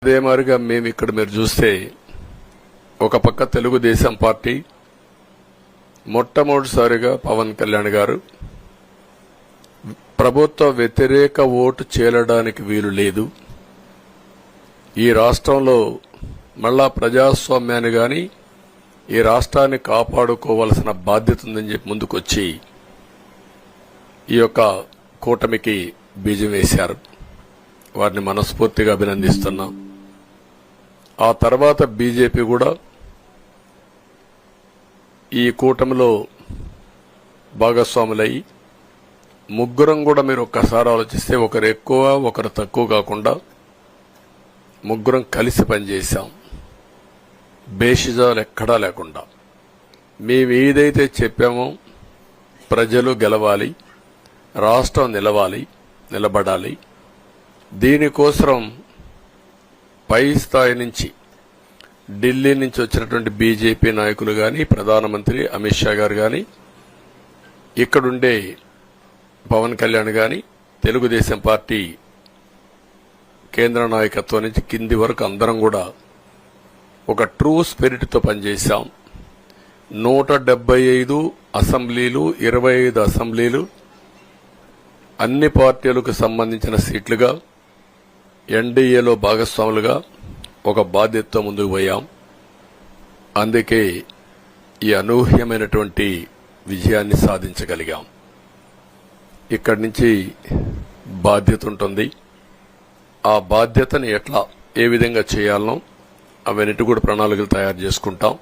అదే మాదిరిగా మేము ఇక్కడ మీరు చూస్తే ఒక పక్క తెలుగుదేశం పార్టీ మొట్టమొదటిసారిగా పవన్ కళ్యాణ్ గారు ప్రభుత్వ వ్యతిరేక ఓటు చేలడానికి వీలు లేదు, ఈ రాష్ట్రంలో మళ్ళా ప్రజాస్వామ్యాన్ని గాని ఈ రాష్ట్రాన్ని కాపాడుకోవాల్సిన బాధ్యత ఉందని చెప్పి ముందుకొచ్చి ఈ యొక్క కూటమికి బీజం వేశారు. వారిని మనస్ఫూర్తిగా అభినందిస్తున్నాం. ఆ తర్వాత బీజేపీ కూడా ఈ కూటమిలో భాగస్వాములై ముగ్గురం కూడా మీరు ఒక్కసారి ఆలోచిస్తే ఒకరు ఎక్కువ ఒకరు తక్కువ కాకుండా ముగ్గురం కలిసి పనిచేశాం, బేషిజాలు ఎక్కడా లేకుండా. మేము ఏదైతే చెప్పామో ప్రజలు గెలవాలి, రాష్ట్రం నిలబడాలి, దీనికోసం పై స్థాయి నుంచి ఢిల్లీ నుంచి వచ్చినటువంటి బీజేపీ నాయకులు గాని, ప్రధానమంత్రి అమిత్ షా గారు గాని, ఇక్కడుండే పవన్ కళ్యాణ్ గాని, తెలుగుదేశం పార్టీ కేంద్ర నాయకత్వం నుంచి కింది వరకు అందరం కూడా ఒక ట్రూ స్పిరిట్ తో పనిచేశాం. 175 అసెంబ్లీలు, 25 అసెంబ్లీలు అన్ని పార్టీలకు సంబంధించిన సీట్లుగా ఎన్డీఏలో భాగస్వాములుగా ఒక బాధ్యతతో ముందుకు పోయాం. అందుకే ఈ అనూహ్యమైనటువంటి విజయాన్ని సాధించగలిగాం. ఇక్కడి నుంచి బాధ్యత ఉంటుంది. ఆ బాధ్యతని ఏ విధంగా చేయాలనో అవన్నిటి కూడా ప్రణాళికలు తయారు చేసుకుంటాం.